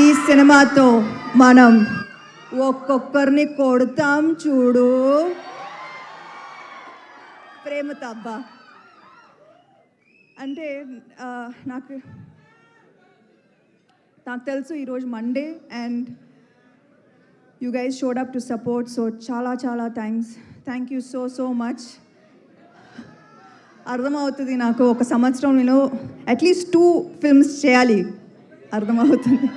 ఈ సినిమాతో మనం ఒక్కొక్కరిని కొడతాం చూడు. ప్రేమతో అబ్బా అంటే నాకు తెలుసు ఈరోజు Monday and you guys showed up to support. So చాలా చాలా థ్యాంక్ యూ సో మచ్. అర్థమవుతుంది నాకు ఒక సంవత్సరం నేను అట్లీస్ట్ 2 ఫిల్మ్స్ చేయాలి అర్థమవుతుంది.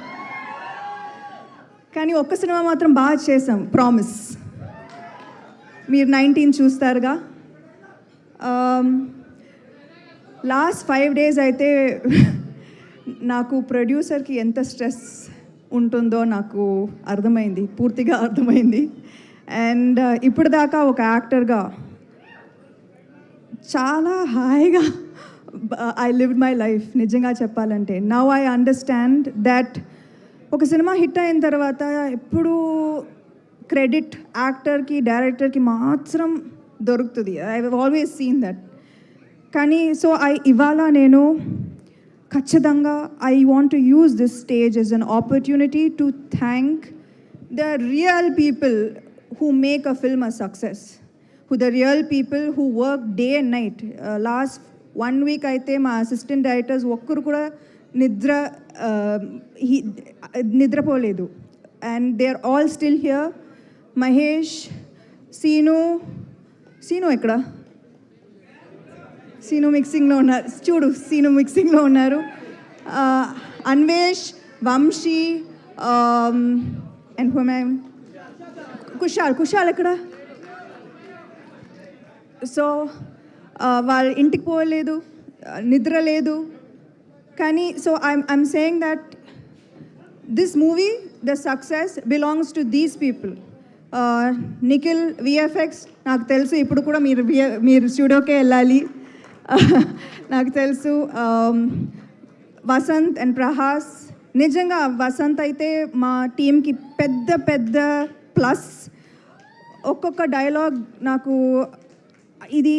కానీ ఒక్క సినిమా మాత్రం బాగా చేసాం, ప్రామిస్. మీరు 19 చూస్తారుగా. లాస్ట్ 5 days అయితే నాకు ప్రొడ్యూసర్కి ఎంత స్ట్రెస్ ఉంటుందో నాకు అర్థమైంది, పూర్తిగా అర్థమైంది. అండ్ ఇప్పుడు దాకా ఒక యాక్టర్గా చాలా హాయిగా ఐ లివ్డ్ మై లైఫ్ నిజంగా చెప్పాలంటే. నౌ ఐ అండర్స్టాండ్ దట్ ఒక సినిమా హిట్ అయిన తర్వాత ఎప్పుడు క్రెడిట్ యాక్టర్కి డైరెక్టర్కి మాత్రం దొరుకుతుంది. I have always seen that. కానీ సో ఇవాళ నేను ఖచ్చితంగా I want to use this stage as an opportunity to thank the real people who make a film a success, who the real people who work day and night. Last 1 week అయితే మా assistant directors ఒక్కరు కూడా నిద్రపోలేదు. And they are all still here. Mahesh, Seenu ఎక్కడ? సీను మిక్సింగ్లో ఉన్నారు చూడు, scene మిక్సింగ్లో ఉన్నారు. అన్వేష్, వంశీ అండ్ కుషాల్ ఎక్కడ? సో వాళ్ళ ఇంటికి పోలేదు, నిద్ర లేదు. కానీ so I'm saying that this movie the success belongs to these people. Nikhil VFX నాకు తెలుసు, ఇప్పుడు కూడా మీరు స్టూడియోకే వెళ్ళాలి. నాకు తెలుసు. వసంత్ అండ్ ప్రహాస్, నిజంగా వసంత్ అయితే మా టీంకి పెద్ద ప్లస్. ఒక్కొక్క డైలాగ్ నాకు ఇది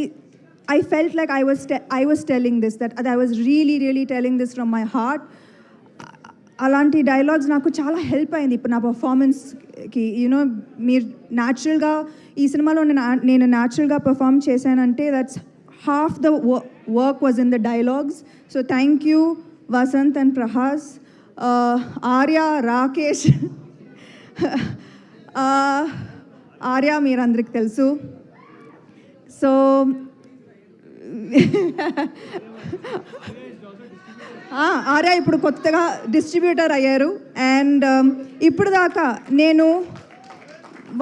I felt like I was telling this, that I was really telling this from my heart. అలాంటి డైలాగ్స్ నాకు చాలా హెల్ప్ అయింది ఇప్పుడు నా పర్ఫార్మెన్స్కి. యూనో మీరు న్యాచురల్గా ఈ సినిమాలో నేను న్యాచురల్గా పర్ఫామ్ చేశానంటే that's half the work was in the dialogues. So thank you Vasant and Prahas. Arya, Rakesh. Arya meer andariki telusu. So Arya ఇప్పుడు కొత్తగా డిస్ట్రిబ్యూటర్ అయ్యారు. అండ్ ఇప్పుడు దాకా నేను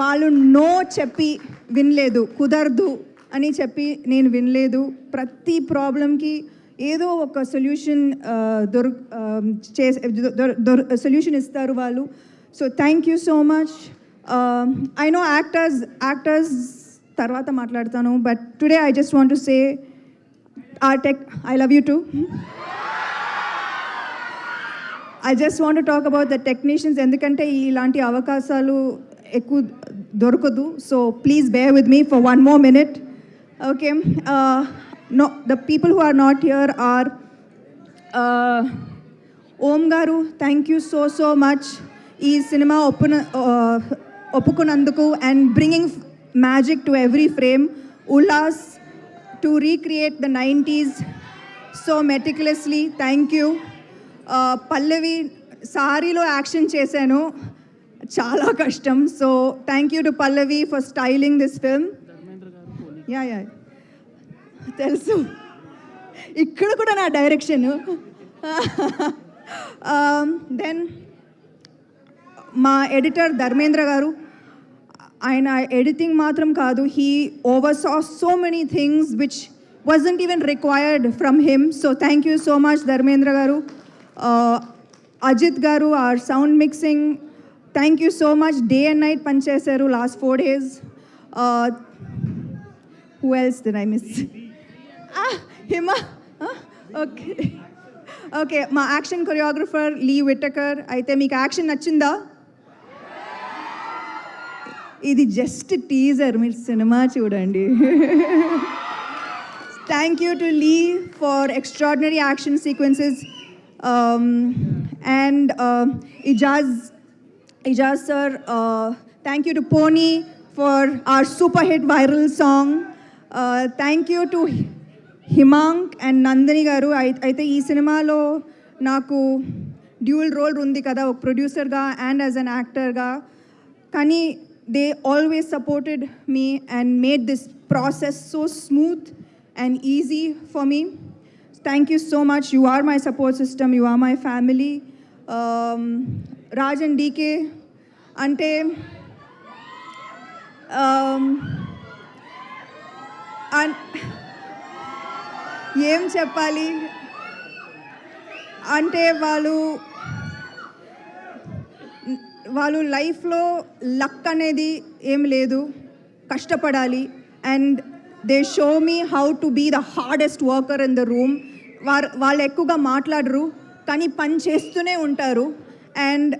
వాళ్ళు నో చెప్పి వినలేదు, కుదరదు అని చెప్పి నేను వినలేదు. ప్రతి ప్రాబ్లంకి ఏదో ఒక సొల్యూషన్ సొల్యూషన్ ఇస్తారు వాళ్ళు. So thank you so much. I know actors తర్వాత మాట్లాడతాను, but today I just want to say I love you too. I just want to talk about the technicians, ఎందుకంటే ఇలాంటి అవకాశాలు ఎక్కువ దొరకదు. So please bear with me for 1 more minute. Okay, no, the people who are not here are Om Garu, thank you so much. Ee cinema oppukunanduku and bringing magic to every frame. Ullas to recreate the 90s so meticulously, thank you. Pallavi, saree lo action chesanu, chala kashtam. So thank you to Pallavi for styling this film. Yeah తెలుసు, ఇక్కడ కూడా నా direction. Then మా editor Dharmendra garu, ఆయన editing మాత్రం కాదు, he oversaw so many things which wasn't even required from him. So thank you so much Dharmendra గారు. అజిత్ గారు, our sound mixing, thank you so much. Day and night పనిచేశారు last 4 days. Who else did I miss? Hima. Okay. మా action choreographer Lee Whittaker. అయితే మీకు action నచ్చిందా? ఇది just teaser, మీరు cinema చూడండి. Thank you to Lee for extraordinary action sequences. And Ijaz sir, thank you to Pony for our super hit viral song. Thank you to Himank and Nandini గారు. అయితే ఈ సినిమాలో నాకు డ్యూయల్ రోల్ ఉంది కదా, ఒక ప్రొడ్యూసర్గా అండ్ యాజ్ అన్ యాక్టర్గా. కానీ they always supported me and made this process so smooth and easy for me. Thank you so much. You are my support system, you are my family. Raj and DK అంటే ఏం చెప్పాలి అంటే వాళ్ళు లైఫ్లో luck అనేది ఏం లేదు, కష్టపడాలి. And they show me how to be the hardest worker in the room. వాళ్ళు ఎక్కువగా మాట్లాడరు కానీ పని చేస్తూనే ఉంటారు. And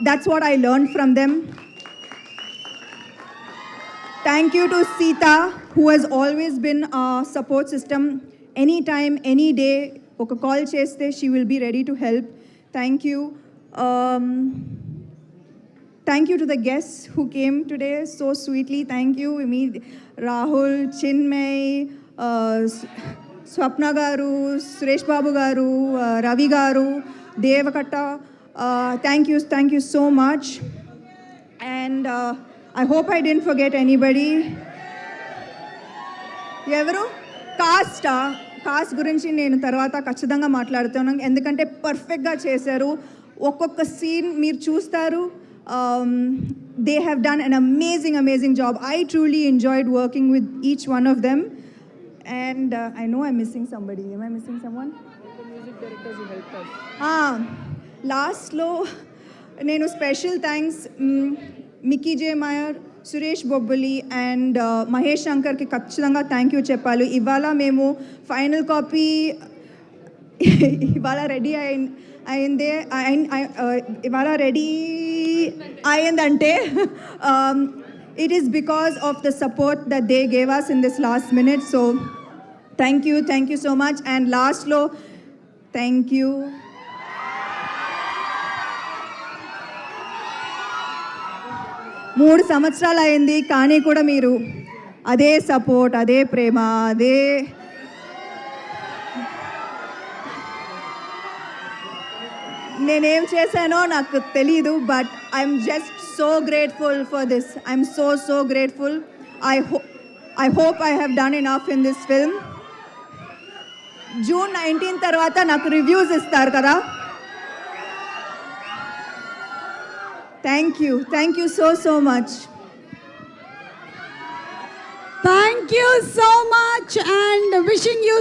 that's what I learn from them. Thank you to Sita, who has always been a support system. Anytime, any day, oka call cheste, she will be ready to help. Thank you. Thank you to the guests who came today so sweetly. Thank you, Rahul, Chinmay, Swapna garu, Suresh Babu garu, Ravi garu, Devakatta. Thank you so much. And I hope I didn't forget anybody. ఎవరు cost గురించి నేను తర్వాత ఖచ్చితంగా మాట్లాడుతున్నాను, ఎందుకంటే పర్ఫెక్ట్గా చేశారు. ఒక్కొక్క సీన్ మీరు చూస్తారు. They have done an amazing job. I truly enjoyed working with each one of them. And I know I missing somebody. am I missing someone? లాస్ట్లో నేను special thanks Mickey J Meyer, Suresh Bobbili and Mahesh శంకర్కి ఖచ్చితంగా thank you చెప్పాలి. ఇవాళ మేము final copy ఇవాళ ready అయిందంటే it is because of the support that they gave us in this last minute. So thank you so much. And లాస్ట్లో thank you 3 సంవత్సరాలు అయింది కానీ కూడా మీరు అదే సపోర్ట్, అదే ప్రేమ, అదే నేనేం చేశానో నాకు తెలీదు. But I'm just so grateful for this. I'm so grateful. I hope I have done enough in this film. June 19 తర్వాత నాకు రివ్యూస్ ఇస్తారు కదా. Thank you so much. Thank you so much and wishing you